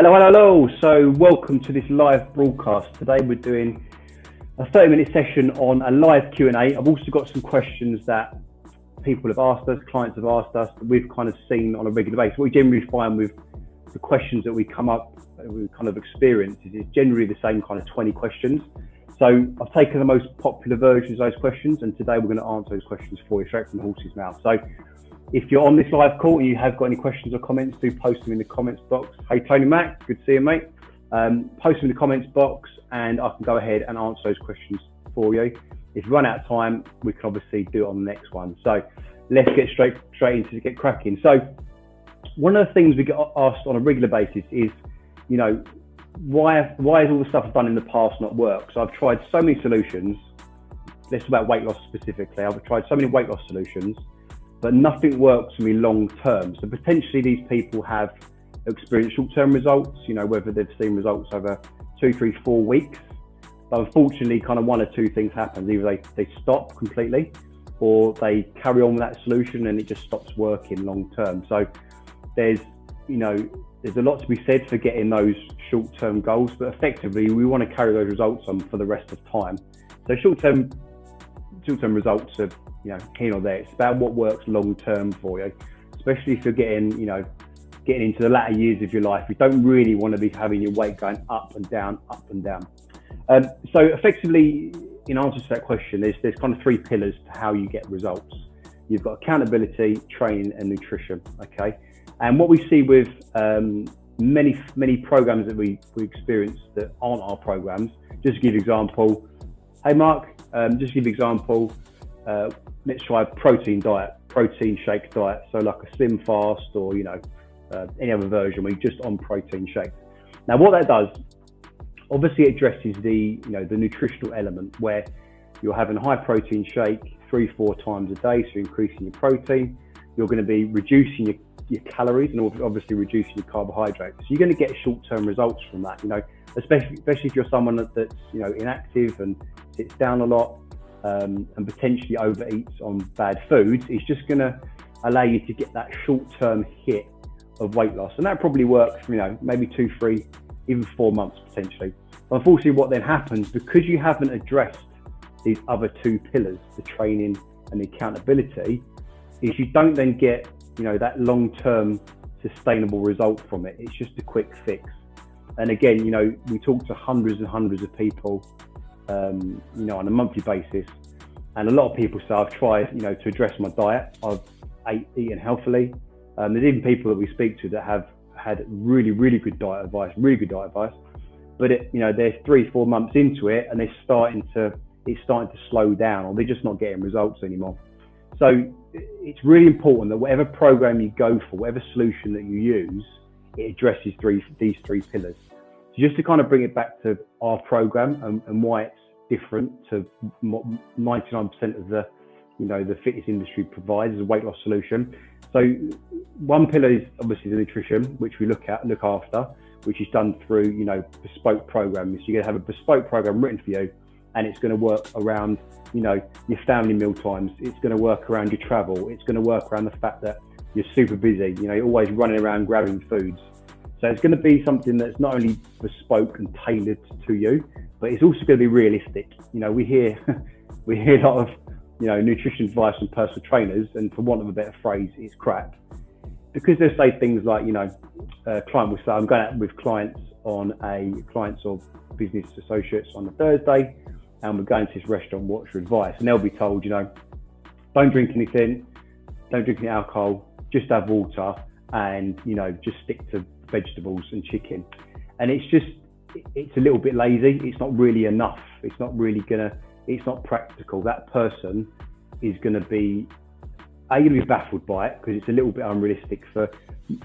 Hello, hello, hello. So welcome to this live broadcast. Today we're doing a 30-minute session on a live Q&A. I've also got some questions that people have asked us, clients have asked us, that we've kind of seen on a regular basis. What we generally find with the questions that we come up, we kind of experience, is it's generally the same kind of 20 questions. So I've taken the most popular versions of those questions, and today we're going to answer those questions for you straight from the horse's mouth. So if you're on this live call and you have got any questions or comments, do post them in the comments box. Hey, Tony Mac, good to see you, mate. Post them in the comments box and I can go ahead and answer those questions for you. If you run out of time, we can obviously do it on the next one. So let's get straight into get cracking. So one of the things we get asked on a regular basis is, you know, why has all the stuff I've done in the past not worked? So I've tried so many solutions. This is about weight loss specifically. I've tried so many weight loss solutions, but nothing works for me long term. So potentially these people have experienced short-term results, you know, whether they've seen results over 2, 3, 4 weeks. But unfortunately, kind of one or two things happen. Either they stop completely or they carry on with that solution and it just stops working long term. So there's a lot to be said for getting those short-term goals, but effectively we want to carry those results on for the rest of time. So short-term results are, you know, here or there. It's about what works long term for you, especially if you're getting into the latter years of your life. You don't really want to be having your weight going up and down, up and down. So effectively, in answer to that question, there's kind of 3 pillars to how you get results. You've got accountability, training, and nutrition. Okay, and what we see with many programs that we experience that aren't our programs. Just to give you an example, hey Mark, just to give you an example. Let's try a protein shake diet. So like a slim fast or, you know, any other version where you're just on protein shakes. Now what that does, obviously it addresses the nutritional element where you're having a high protein shake 3-4 times a day. So you're increasing your protein, you're going to be reducing your calories and obviously reducing your carbohydrates. So you're going to get short-term results from that, you know, especially if you're someone that's, you know, inactive and sits down a lot. And potentially overeats on bad foods, it's just going to allow you to get that short-term hit of weight loss. And that probably works for, you know, maybe 2, 3, even 4 months potentially. But unfortunately, what then happens, because you haven't addressed these other 2 pillars, the training and the accountability, is you don't then get, you know, that long-term sustainable result from it. It's just a quick fix. And again, you know, we talk to hundreds and hundreds of people you know, on a monthly basis, and a lot of people say, I've tried, you know, to address my diet, I've eaten healthily. There's even people that we speak to that have had really good diet advice, but it, you know, they're 3-4 months into it and it's starting to slow down, or they're just not getting results anymore. So it's really important that whatever program you go for, whatever solution that you use, it addresses these 3 pillars. So just to kind of bring it back to our program and why it's different to what 99% of the, you know, the fitness industry provides as a weight loss solution. So one pillar is obviously the nutrition, which we look after, which is done through, you know, bespoke programs. So you're going to have a bespoke program written for you, and it's going to work around, you know, your family meal times. It's going to work around your travel. It's going to work around the fact that you're super busy. You know, you're always running around grabbing foods. So it's going to be something that's not only bespoke and tailored to you, but it's also going to be realistic. You know, we hear a lot of, you know, nutrition advice from personal trainers, and for want of a better phrase, it's crap. Because they say things like, you know, a client will say, I'm going out with clients or business associates on a Thursday, and we're going to this restaurant, what's your advice? And they'll be told, you know, don't drink anything, don't drink any alcohol, just have water, and, you know, just stick to vegetables and chicken. And it's a little bit lazy. It's not really enough. It's not practical. That person is going to be baffled by it because it's a little bit unrealistic. For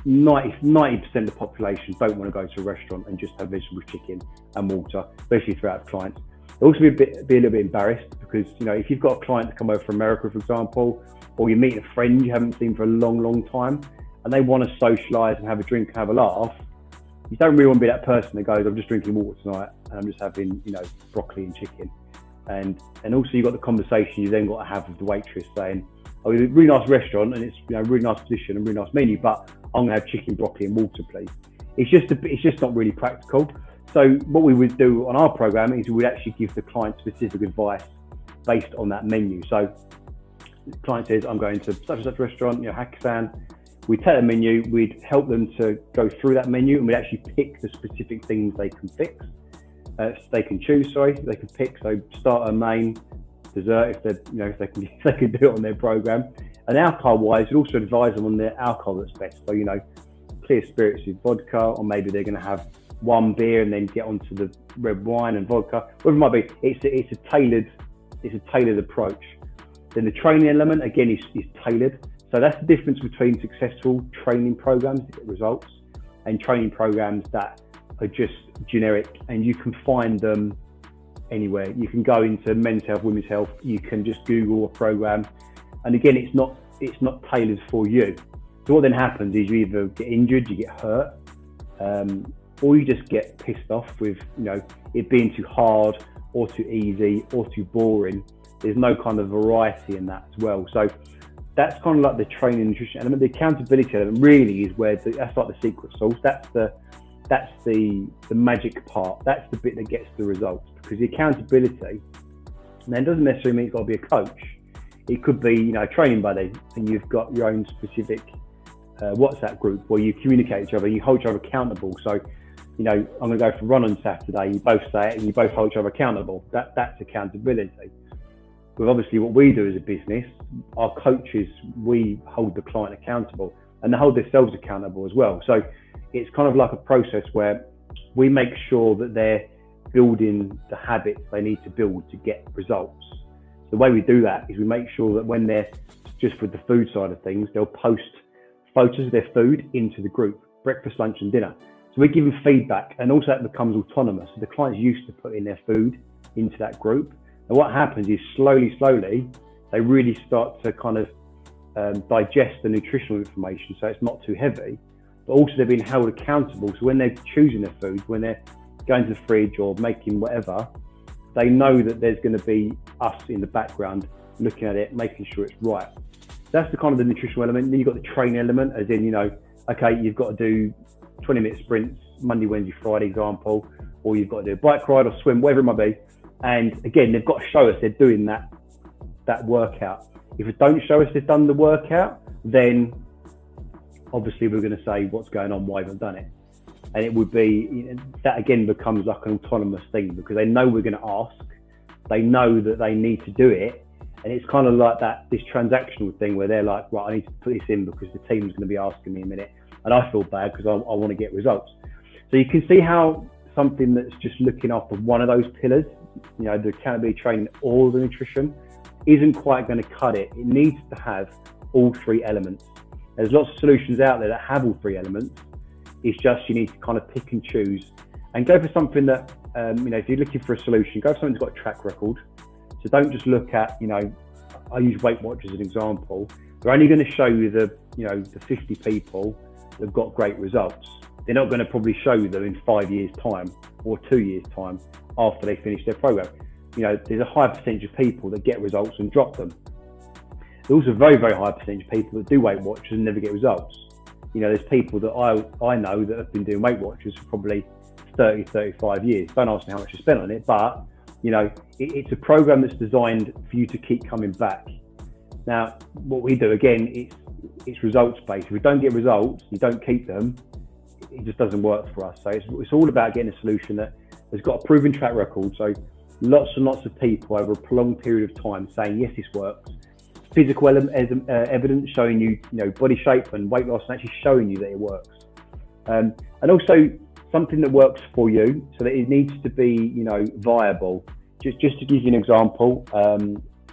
90% of the population don't want to go to a restaurant and just have vegetables, chicken and water, especially throughout clients. They'll also be a little bit embarrassed because, you know, if you've got a client to come over from America, for example, or you're meeting a friend you haven't seen for a long time, and they want to socialise and have a drink and have a laugh, you don't really want to be that person that goes, I'm just drinking water tonight and I'm just having, you know, broccoli and chicken. And also you've got the conversation you then got to have with the waitress saying, oh, it's a really nice restaurant and it's, you know, really nice position and really nice menu, but I'm going to have chicken, broccoli and water, please. it's just not really practical. So what we would do on our program is we would actually give the client specific advice based on that menu. So the client says, I'm going to such and such restaurant, Hakkasan. We'd take the menu, we'd help them to go through that menu, and we'd actually pick the specific things they can fix. They can choose, they can pick. So starter, main, dessert, if they can do it on their program. And alcohol-wise, we'd also advise them on the alcohol that's best. So clear spirits with vodka, or maybe they're going to have one beer and then get onto the red wine and vodka. Whatever it might be, it's a tailored approach. Then the training element again is tailored. So that's the difference between successful training programs to get results and training programs that are just generic, and you can find them anywhere. You can go into men's health, women's health. You can just Google a program, and again, it's not tailored for you. So what then happens is you either get injured, you get hurt, or you just get pissed off with it being too hard or too easy or too boring. There's no kind of variety in that as well. So that's kind of like the training and nutrition element. The accountability element really is where that's like the secret sauce. That's the magic part. That's the bit that gets the results, because the accountability, and it doesn't necessarily mean it's got to be a coach. It could be a training buddy, and you've got your own specific WhatsApp group where you communicate with each other, you hold each other accountable. So I'm going to go for a run on Saturday, you both say it and you both hold each other accountable. That's accountability. But obviously what we do as a business, our coaches, we hold the client accountable, and they hold themselves accountable as well. So it's kind of like a process where we make sure that they're building the habits they need to build to get results. The way we do that is we make sure that when they're just with the food side of things, they'll post photos of their food into the group, breakfast, lunch and dinner. So we give them feedback, and also that becomes autonomous. So the client's used to putting their food into that group. And what happens is slowly, they really start to kind of digest the nutritional information, so it's not too heavy, but also they're being held accountable. So when they're choosing their food, when they're going to the fridge or making whatever, they know that there's going to be us in the background looking at it, making sure it's right. That's the kind of the nutritional element. Then you've got the training element, as in, okay, you've got to do 20-minute sprints, Monday, Wednesday, Friday example, or you've got to do a bike ride or swim, whatever it might be. And again, they've got to show us they're doing that workout. If it don't show us they've done the workout, then obviously we're going to say what's going on, why haven't done it. And it would be, that again becomes like an autonomous thing, because they know we're going to ask, they know that they need to do it. And it's kind of like this transactional thing where they're like, right, I need to put this in because the team's going to be asking me in a minute. And I feel bad because I want to get results. So you can see how something that's just looking after one of those pillars, the accountability training or the nutrition, isn't quite going to cut it. It needs to have all three elements. There's lots of solutions out there that have all three elements. It's just you need to kind of pick and choose and go for something that, if you're looking for a solution, go for something that's got a track record. So don't just look at, I use Weight Watchers as an example. They're only going to show you the 50 people that have got great results. They're not going to probably show you them in 5 years' time or 2 years' time after they finish their program. There's a high percentage of people that get results and drop them. There's also a very, very high percentage of people that do Weight Watchers and never get results. There's people that I know that have been doing Weight Watchers for probably 30, 35 years. Don't ask me how much I spent on it, but it's a program that's designed for you to keep coming back. Now, what we do, again, it's results based. If we don't get results, you don't keep them, it just doesn't work for us. So it's all about getting a solution that has got a proven track record. So lots and lots of people over a prolonged period of time saying, yes, this works. Physical evidence showing you, body shape and weight loss, and actually showing you that it works. And also something that works for you, so that it needs to be, viable. Just to give you an example,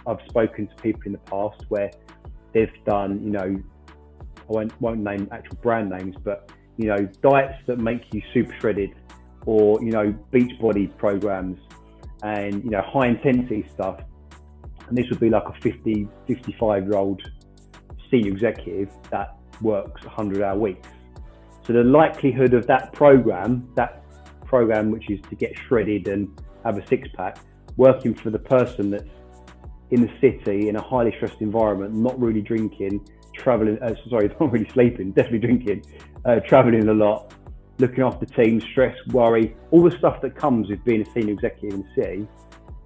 I've spoken to people in the past where they've done, I won't name actual brand names, but diets that make you super shredded, or beach body programs, and high intensity stuff. And this would be like a 50, 55-year-old senior executive that works 100-hour weeks. So the likelihood of that program, which is to get shredded and have a six-pack, working for the person that's in the city in a highly stressed environment, not really drinking, not really sleeping, definitely drinking, traveling a lot, looking after teams, stress, worry, all the stuff that comes with being a senior executive in the city,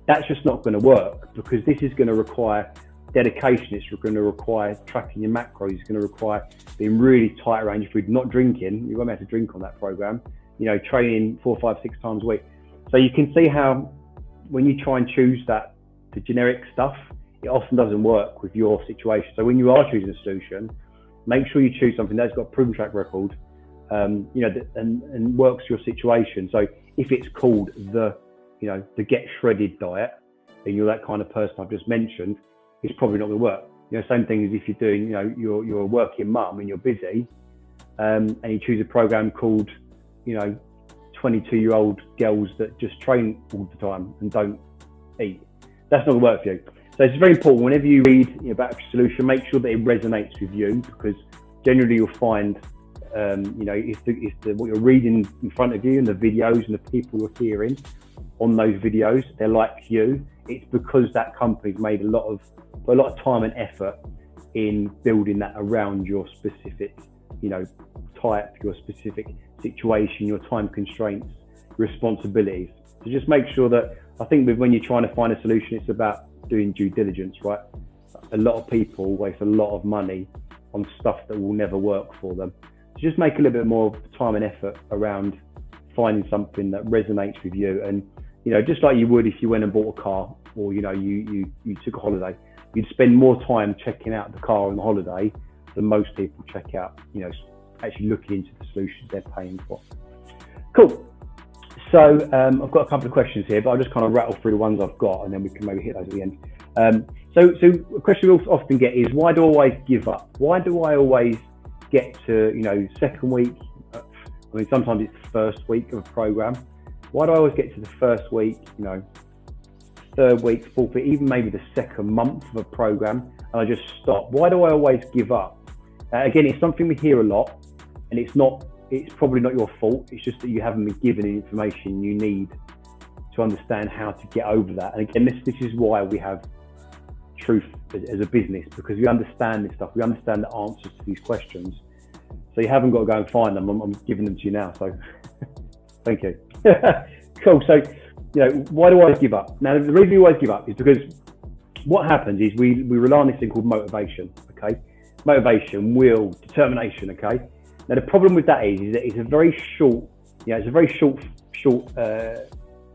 that's just not going to work, because this is going to require dedication. It's going to require tracking your macros. It's going to require being really tight around your food, not drinking. You're going to have to drink on that program, training 4, 5, 6 times a week. So you can see how when you try and choose the generic stuff, it often doesn't work with your situation. So when you are choosing a solution, make sure you choose something that's got a proven track record, and works your situation. So if it's called the get shredded diet, and you're that kind of person I've just mentioned, it's probably not going to work. Same thing as if you're doing, you're a working mum and you're busy, and you choose a program called, 22-year-old girls that just train all the time and don't eat. That's not going to work for you. So it's very important whenever you read about a solution, make sure that it resonates with you, because generally you'll find, if what you're reading in front of you and the videos and the people you're hearing on those videos, they're like you, it's because that company's made a lot of time and effort in building that around your specific, type, your specific situation, your time constraints, responsibilities. So just make sure that, I think when you're trying to find a solution, it's about doing due diligence, right? A lot of people waste a lot of money on stuff that will never work for them. So just make a little bit more time and effort around finding something that resonates with you. And, just like you would if you went and bought a car, or, you took a holiday, you'd spend more time checking out the car on the holiday than most people check out, actually looking into the solutions they're paying for. Cool. So I've got a couple of questions here, but I'll just kind of rattle through the ones I've got, and then we can maybe hit those at the end. So a question we often get is, why do I always give up? Why do I always get to, second week? I mean, sometimes it's the first week of a program. Why do I always get to the first week, third week, fourth week, even maybe the second month of a program, and I just stop? Why do I always give up? Again, it's something we hear a lot, and it's probably not your fault. It's just that you haven't been given the information you need to understand how to get over that. And again, this is why we have Truth as a business, because we understand this stuff. We understand the answers to these questions. So you haven't got to go and find them. I'm giving them to you now. So thank you. Cool. So, why do I always give up? Now, the reason we always give up is because what happens is we rely on this thing called motivation. Okay. Motivation, will, determination. Okay. Now, the problem with that is that it's a very short,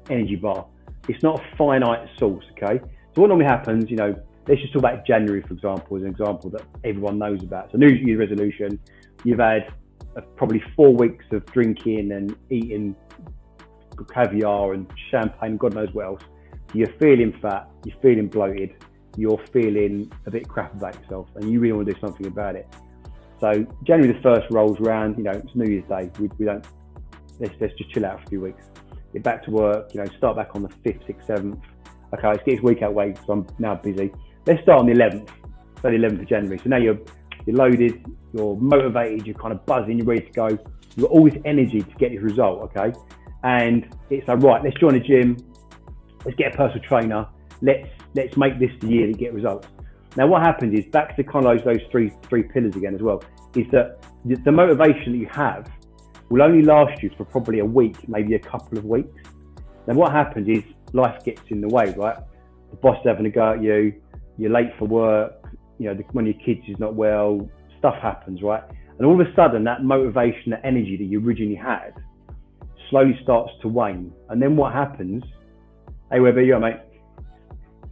energy bar. It's not a finite source. Okay. So what normally happens, let's just talk about January, for example, as an example that everyone knows about. So New Year's resolution, you've had probably 4 weeks of drinking and eating caviar and champagne, God knows what else. You're feeling fat, you're feeling bloated, you're feeling a bit crap about yourself, and you really want to do something about it. So January the 1st rolls around, it's New Year's Day. We don't, let's just chill out for a few weeks. Get back to work, start back on the 5th, 6th, 7th. Okay, let's get this week out of the way because I'm now busy. Let's start on the 11th, so the 11th of January. So now you're loaded, you're motivated, you're kind of buzzing, you're ready to go. You've got all this energy to get this result, okay? And it's like, right, let's join a gym, let's get a personal trainer, let's make this the year to get results. Now what happens is, back to kind of those three pillars again as well, is that the motivation that you have will only last you for probably a week, maybe a couple of weeks. Then what happens is life gets in the way, right? The boss is having a go at you, you're late for work, when your kids is not well, stuff happens, right? And all of a sudden that motivation, that energy that you originally had slowly starts to wane. And then what happens, hey Webber, you all right, mate?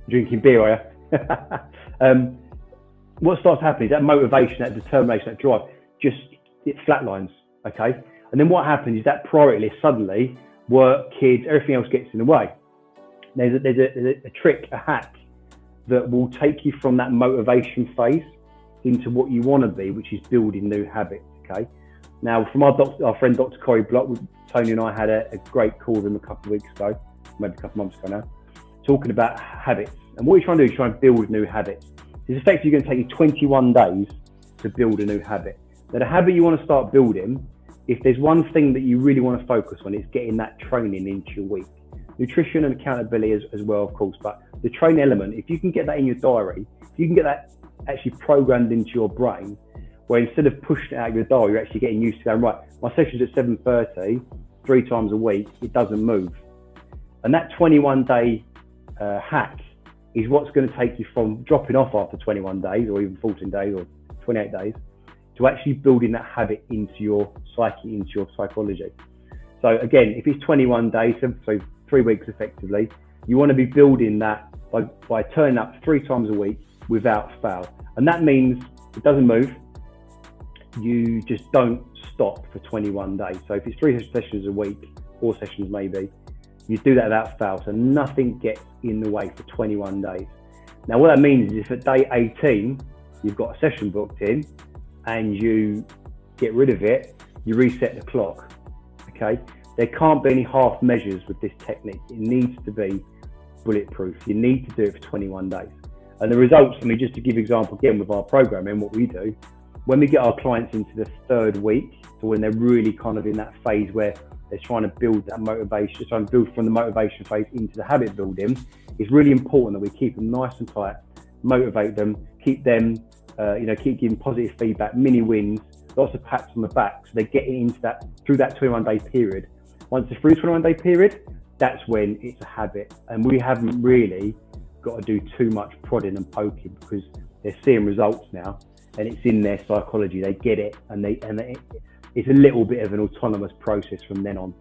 Drinking beer, are you? What starts happening is that motivation, that determination, that drive, it flatlines, okay? And then what happens is that priority list, suddenly, work, kids, everything else gets in the way. There's a trick, a hack that will take you from that motivation phase into what you want to be, which is building new habits, okay? Now, from our friend Dr. Corey Block, Tony and I had a great call with him a couple of weeks ago, maybe a couple of months ago now, talking about habits. And what you're trying to do is try and build new habits. It's effectively going to take you 21 days to build a new habit. Now, the habit you want to start building, if there's one thing that you really want to focus on, it's getting that training into your week. Nutrition and accountability as well, of course, but the training element, if you can get that in your diary, if you can get that actually programmed into your brain, where instead of pushing it out your dial, you're actually getting used to going, right, my session's at 7:30, 3 times a week, it doesn't move. And that 21-day hack is what's going to take you from dropping off after 21 days or even 14 days or 28 days to actually building that habit into your psyche, into your psychology. So again, if it's 21 days, so 3 weeks effectively, you want to be building that by turning up 3 times a week without fail. And that means it doesn't move. You just don't stop for 21 days. So if it's 3 sessions a week, 4 sessions maybe, you do that without fail. So nothing gets in the way for 21 days. Now what that means is if at day 18, you've got a session booked in and you get rid of it, you reset the clock, okay? There can't be any half measures with this technique. It needs to be bulletproof. You need to do it for 21 days. And the results, I mean, just to give an example again with our program and what we do, when we get our clients into the 3rd week, so when they're really kind of in that phase where they're trying to build that motivation, trying to build from the motivation phase into the habit building, it's really important that we keep them nice and tight, motivate them, keep them, keep giving positive feedback, mini wins, lots of pats on the back, so they're getting into that through that 21-day period. Once they're through the 21-day period, that's when it's a habit. And we haven't really got to do too much prodding and poking because they're seeing results now and it's in their psychology. They get it and it's a little bit of an autonomous process from then on.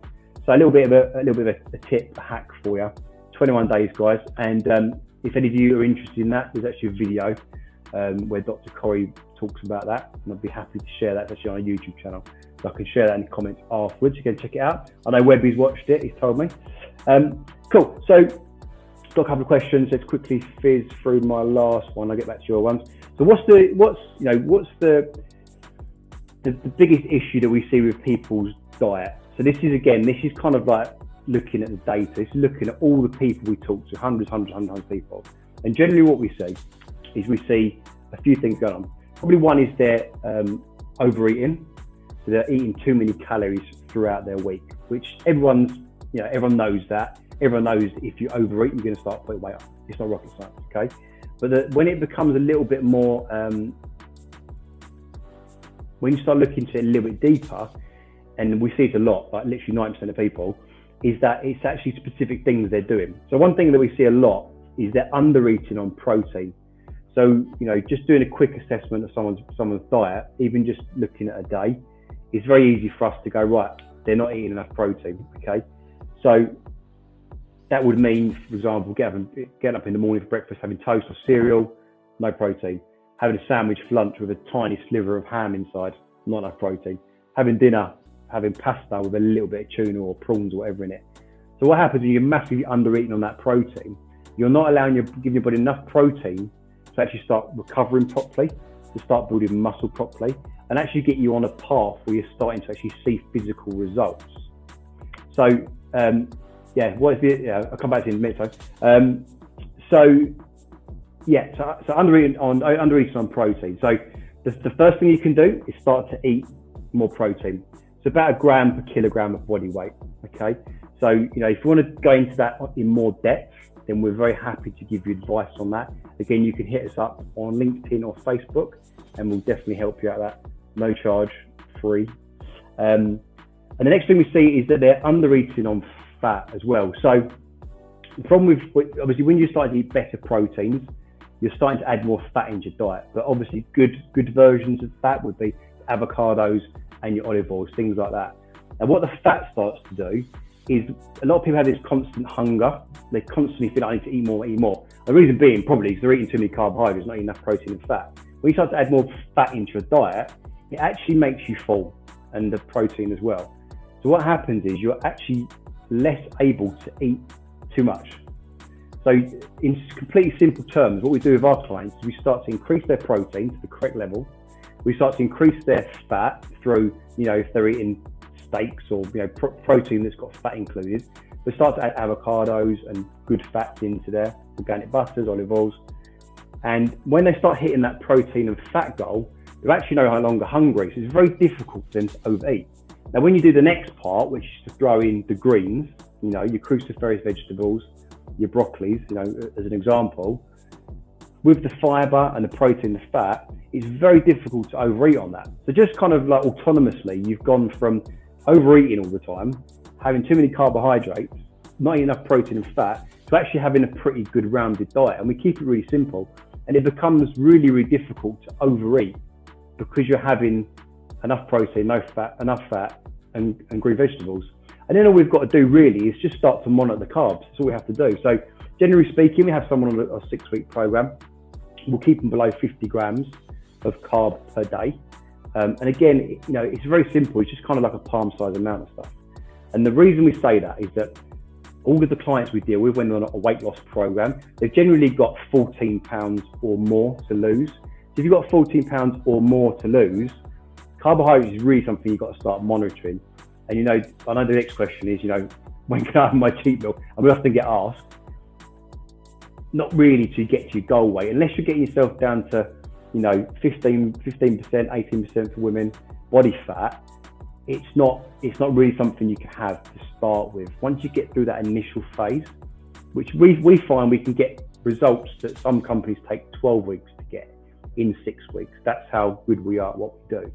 So a little bit of a tip, a hack for you. 21 days, guys. And if any of you are interested in that, there's actually a video where Dr. Corey talks about that, and I'd be happy to share that. It's actually on our YouTube channel, so I can share that in the comments afterwards. You can check it out. I know Webby's watched it, he's told me. Cool, so got a couple of questions. Let's quickly fizz through my last one. I'll get back to your ones. So what's the biggest issue that we see with people's diet? So this is kind of like looking at the data. This is looking at all the people we talk to, hundreds of people. And generally what we see is we see a few things going on. Probably one is they're overeating. So they're eating too many calories throughout their week, which everyone knows that. Everyone knows if you overeat, you're going to start putting weight on. It's not rocket science, okay? But when it becomes a little bit more, when you start looking into it a little bit deeper, and we see it a lot, like literally 90% of people, is that it's actually specific things they're doing. So one thing that we see a lot is they're under eating on protein. So, just doing a quick assessment of someone's diet, even just looking at a day, it's very easy for us to go, right, they're not eating enough protein, okay? So that would mean, for example, getting up in the morning for breakfast, having toast or cereal, no protein. Having a sandwich for lunch with a tiny sliver of ham inside, not enough protein. Having dinner, having pasta with a little bit of tuna or prawns or whatever in it. So what happens when you're massively under eating on that protein, you're not giving your body enough protein to actually start recovering properly, to start building muscle properly, and actually get you on a path where you're starting to actually see physical results. So, I'll come back to you in a minute. So under eating on protein. So the first thing you can do is start to eat more protein. It's about 1 gram per kilogram of body weight. Okay. So, if you want to go into that in more depth, then we're very happy to give you advice on that. Again, you can hit us up on LinkedIn or Facebook and we'll definitely help you out with that. No charge, free. And the next thing we see is that they're under eating on fat as well. So the problem with, obviously, when you start to eat better proteins, you're starting to add more fat into your diet. But obviously good versions of fat would be avocados and your olive oils, things like that. And what the fat starts to do is a lot of people have this constant hunger. They constantly feel like I need to eat more. The reason being probably is they're eating too many carbohydrates, not enough protein and fat. When you start to add more fat into your diet, it actually makes you full, and the protein as well. So what happens is you're actually less able to eat too much. So in completely simple terms, what we do with our clients is we start to increase their protein to the correct level. We start to increase their fat through, if they're eating steaks or, protein that's got fat included. We start to add avocados and good fats into there, organic butters, olive oils. And when they start hitting that protein and fat goal, they're actually no longer hungry. So it's very difficult for them to overeat. Now, when you do the next part, which is to throw in the greens, your cruciferous vegetables, your broccolis, as an example, with the fibre and the protein, the fat, it's very difficult to overeat on that. So just kind of like autonomously, you've gone from overeating all the time, having too many carbohydrates, not enough protein and fat, to actually having a pretty good rounded diet. And we keep it really simple. And it becomes really, really difficult to overeat because you're having enough protein, enough fat, and green vegetables. And then all we've got to do really is just start to monitor the carbs. That's all we have to do. So generally speaking, we have someone on a 6-week program. We'll keep them below 50 grams of carb per day. And again, it's very simple. It's just kind of like a palm-sized amount of stuff. And the reason we say that is that all of the clients we deal with when they're on a weight loss program, they've generally got 14 pounds or more to lose. So if you've got 14 pounds or more to lose, carbohydrates is really something you've got to start monitoring. And I know the next question is, when can I have my cheat meal? And we often get asked, not really to get to your goal weight, unless you're getting yourself down to, 15%, 18% for women, body fat. It's not really something you can have to start with. Once you get through that initial phase, which we find we can get results that some companies take 12 weeks to get in 6 weeks. That's how good we are at what we do.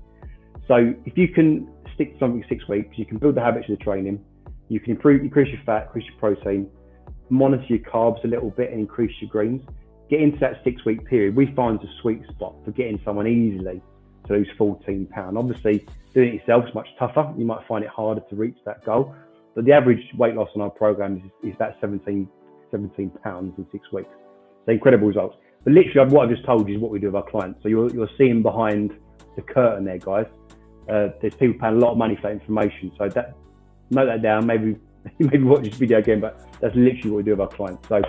So if you can stick to something 6 weeks, you can build the habits of the training, you can increase your fat, increase your protein, monitor your carbs a little bit and increase your greens. Get into that 6-week period. We find a sweet spot for getting someone easily to lose 14 pounds. Obviously, doing it yourself is much tougher. You might find it harder to reach that goal. But the average weight loss on our program is about 17 pounds in 6 weeks. So incredible results. But literally, what I've just told you is what we do with our clients. So you're seeing behind the curtain there, guys. There's people paying a lot of money for that information. So note that down. Maybe watch this video again, but that's literally what we do with our clients. So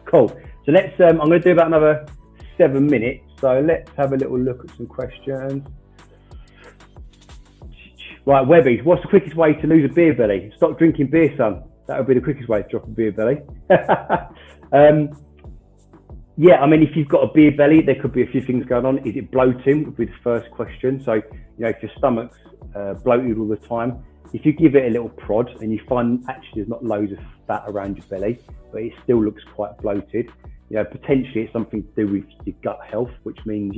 cool. So let's. I'm going to do about another 7 minutes. So let's have a little look at some questions. Right, Webby, what's the quickest way to lose a beer belly? Stop drinking beer, son. That would be the quickest way to drop a beer belly. Yeah, I mean, if you've got a beer belly, there could be a few things going on. Is it bloating? Would be the first question. So, if your stomach's bloated all the time, if you give it a little prod and you find actually there's not loads of fat around your belly, but it still looks quite bloated, potentially it's something to do with your gut health, which means,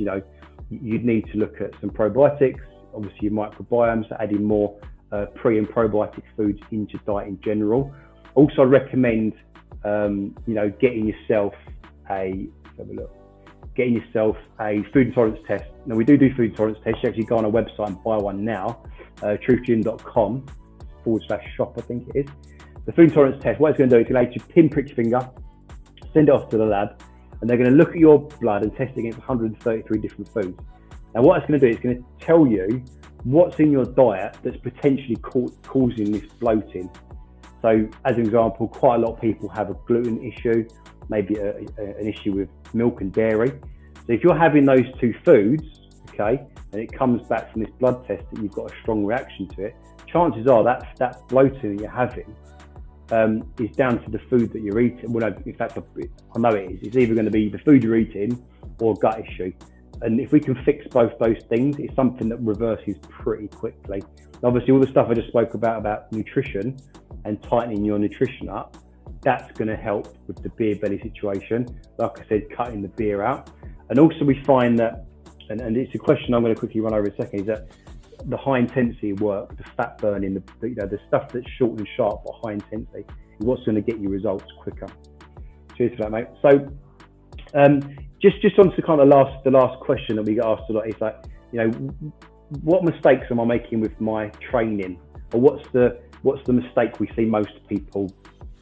you'd need to look at some probiotics, obviously your microbiome, so adding more pre and probiotic foods into your diet in general. Also, I recommend, getting yourself a food intolerance test. Now, we do food intolerance tests. You actually go on our website and buy one now, truthgym.com/shop, I think it is. The food intolerance test, what it's going to do is going to pinprick your finger, send it off to the lab, and they're going to look at your blood and test it against 133 different foods. Now, what it's going to do is going to tell you what's in your diet that's potentially causing this bloating. So, as an example, quite a lot of people have a gluten issue, maybe an issue with milk and dairy. So if you're having those two foods, okay, and it comes back from this blood test that you've got a strong reaction to it, chances are that bloating that you're having is down to the food that you're eating. Well, no, in fact, I know it is. It's either going to be the food you're eating or a gut issue. And if we can fix both those things, it's something that reverses pretty quickly. Obviously, all the stuff I just spoke about nutrition and tightening your nutrition up, that's going to help with the beer belly situation. Like I said, cutting the beer out. And also we find that, and it's a question I'm going to quickly run over in a second, is that the high intensity work, the fat burning, the stuff that's short and sharp but high intensity is what's going to get you results quicker. Cheers for that, mate. So just on to kind of the last question that we get asked a lot is like, what mistakes am I making with my training? Or what's the mistake we see most people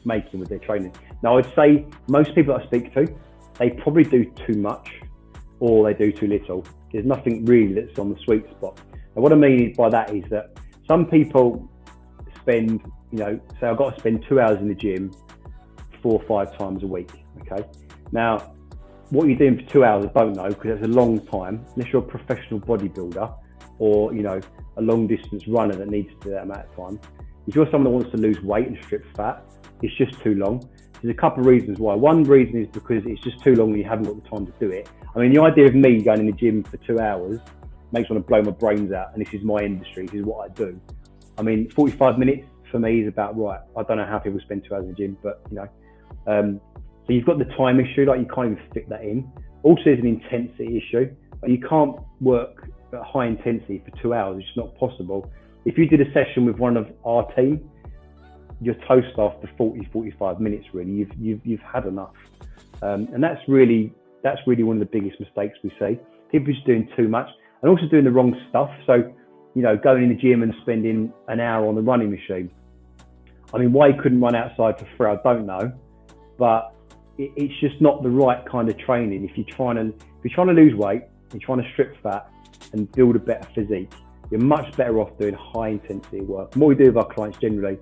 making with their training? Now, I'd say most people that I speak to, they probably do too much or they do too little. There's nothing really that's on the sweet spot. And what I mean by that is that some people spend, say I've got to spend 2 hours in the gym 4 or 5 times a week, okay? Now, what you're doing for 2 hours, I don't know, because that's a long time, unless you're a professional bodybuilder or, a long distance runner that needs to do that amount of time. If you're someone that wants to lose weight and strip fat, it's just too long. There's a couple of reasons why. One reason is because it's just too long and you haven't got the time to do it. I mean, the idea of me going in the gym for 2 hours makes me want to blow my brains out, and this is my industry, this is what I do. I mean, 45 minutes for me is about right. I don't know how people spend 2 hours in the gym, but so you've got the time issue, like you can't even fit that in. Also, there's an intensity issue. You can't work at high intensity for 2 hours. It's just not possible. If you did a session with one of our team, you're toast after 40, 45 minutes. Really, you've had enough, and that's really one of the biggest mistakes we see. People just doing too much and also doing the wrong stuff. So, going in the gym and spending an hour on the running machine. I mean, why you couldn't run outside for free, I don't know, but it's just not the right kind of training. If you're trying to lose weight, you're trying to strip fat and build a better physique, you're much better off doing high intensity work. And what we do with our clients generally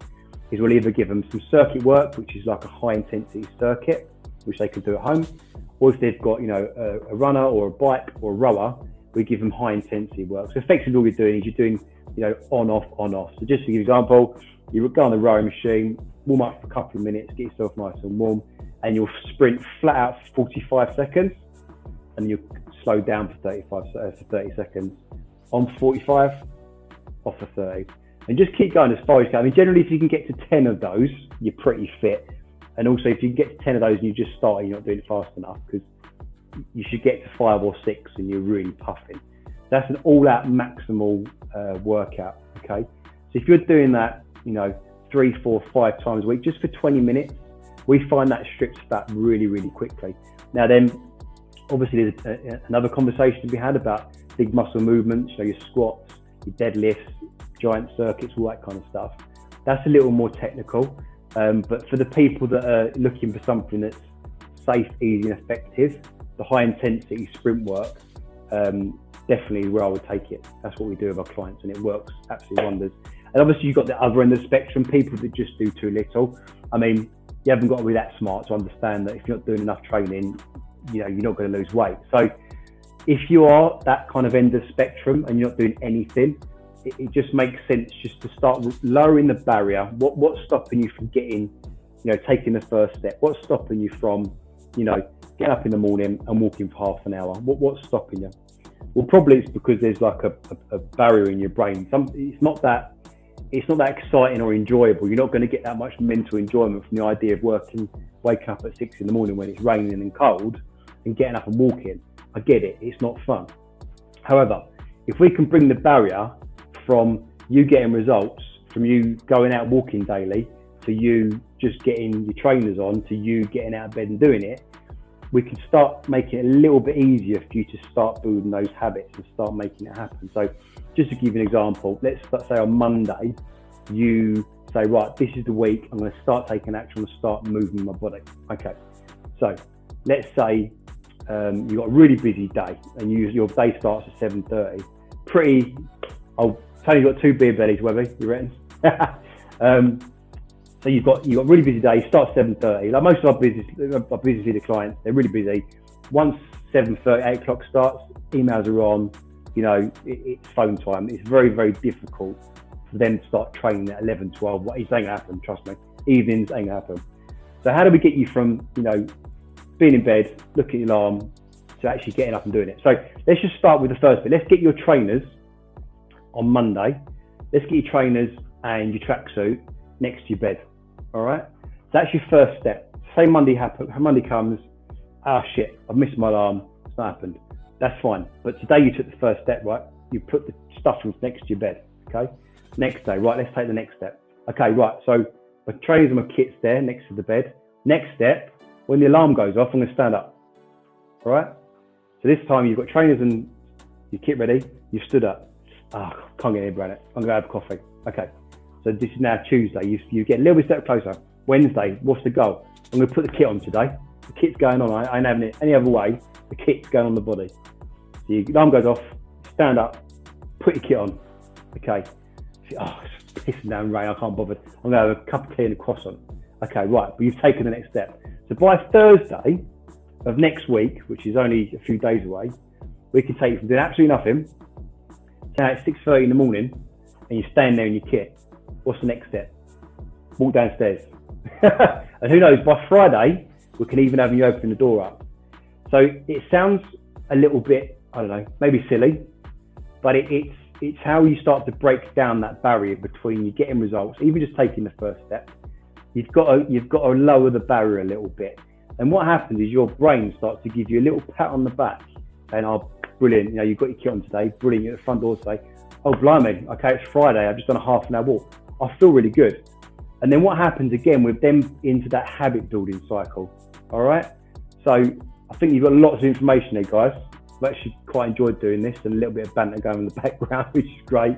is we'll either give them some circuit work, which is like a high intensity circuit, which they can do at home, or if they've got a runner or a bike or a rower, we give them high intensity work. So effectively all you're doing is you're doing on off. So just to give you an example, you go on the rowing machine, warm up for a couple of minutes, get yourself nice and warm, and you'll sprint flat out for 45 seconds, and you'll slow down for 30 seconds, on 45, off for 30. And just keep going as far as you can. I mean, generally, if you can get to 10 of those, you're pretty fit. And also, if you can get to 10 of those and you just start, you're not doing it fast enough, because you should get to 5 or 6 and you're really puffing. That's an all-out maximal workout, okay? So if you're doing that, 3, 4, 5 times a week, just for 20 minutes, we find that strips fat really, really quickly. Now then, obviously, there's another conversation to be had about big muscle movements, your squats, your deadlifts, giant circuits, all that kind of stuff. That's a little more technical, but for the people that are looking for something that's safe, easy and effective, the high intensity sprint work, definitely where I would take it. That's what we do with our clients, and it works absolutely wonders. And obviously you've got the other end of the spectrum, people that just do too little. I mean, you haven't got to be that smart to understand that if you're not doing enough training, you're not going to lose weight. So if you are that kind of end of the spectrum and you're not doing anything, it just makes sense just to start lowering the barrier. What's stopping you from getting, taking the first step? What's stopping you from, getting up in the morning and walking for half an hour? What's stopping you? Well, probably it's because there's like a barrier in your brain. It's not that exciting or enjoyable. You're not going to get that much mental enjoyment from the idea of waking up at 6 in the morning when it's raining and cold and getting up and walking. I get it. It's not fun. However, if we can bring the barrier from you getting results, from you going out walking daily, to you just getting your trainers on, to you getting out of bed and doing it, we can start making it a little bit easier for you to start building those habits and start making it happen. So just to give you an example, let's say on Monday, you say, right, this is the week, I'm going to start taking action and start moving my body. Okay, so let's say you've got a really busy day and your day starts at 7:30. Tony's got 2 beer bellies, Webby, you reckon? So you've got a really busy day, you start at 7:30. Like most of our business clients, they're really busy. Once 7:30, 8 o'clock starts, emails are on, it's phone time. It's very, very difficult for them to start training at 11, 12. It ain't gonna happen, trust me. Evenings ain't gonna happen. So how do we get you from, being in bed, looking at your alarm, to actually getting up and doing it? So let's just start with the first bit. Let's get your trainers on Monday. Let's get your trainers and your tracksuit next to your bed. All right, so that's your first step. Say Monday comes, shit, I've missed my alarm, it's not happened. That's fine, but today you took the first step, right? You put the stuff next to your bed. Okay, next day, right, let's take the next step. Okay, right, so my trainers and my kit's there next to the bed. Next step, when the alarm goes off, I'm going to stand up. All right, so this time you've got trainers and your kit ready, you've stood up. Can't get any around it, I'm going to have coffee. Okay, so this is now Tuesday, you get a little bit step closer. Wednesday, what's the goal? I'm going to put the kit on today. The kit's going on, I ain't having it any other way. The kit's going on the body. So your alarm goes off, stand up, put your kit on. Okay, it's pissing down rain, I can't bother. I'm going to have a cup of tea and a croissant. Okay, right, but you've taken the next step. So by Thursday of next week, which is only a few days away, we can take you from doing absolutely nothing to at 6:30 in the morning and you're standing there in your kit. What's the next step? Walk downstairs. And who knows, by Friday, we can even have you open the door up. So it sounds a little bit, I don't know, maybe silly, but it's how you start to break down that barrier between you getting results, even just taking the first step. You've got to lower the barrier a little bit. And what happens is your brain starts to give you a little pat on the back and, oh, brilliant, you've got your kit on today, brilliant, you're at the front door today. Oh, blimey, okay, it's Friday, I've just done a half an hour walk. I feel really good. And then what happens again with them into that habit building cycle, all right? So I think you've got lots of information there, guys. I've actually quite enjoyed doing this and a little bit of banter going in the background, which is great.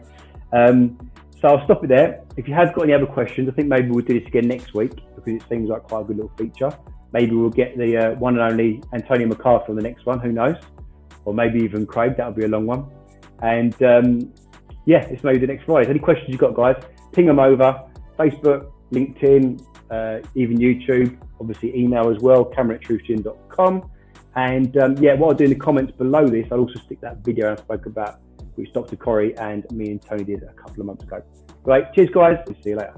So I'll stop it there. If you have got any other questions, I think maybe we'll do this again next week because it seems like quite a good little feature. Maybe we'll get the one and only Antonio MacArthur on the next one, who knows? Or maybe even Craig, that'll be a long one. And it's maybe the next Friday. Any questions you've got, guys, ping them over. Facebook, LinkedIn, even YouTube, obviously email as well, cameron@truthgym.com. And what I'll do in the comments below this, I'll also stick that video I spoke about, which Dr. Corey and me and Tony did a couple of months ago. Right, cheers guys, see you later.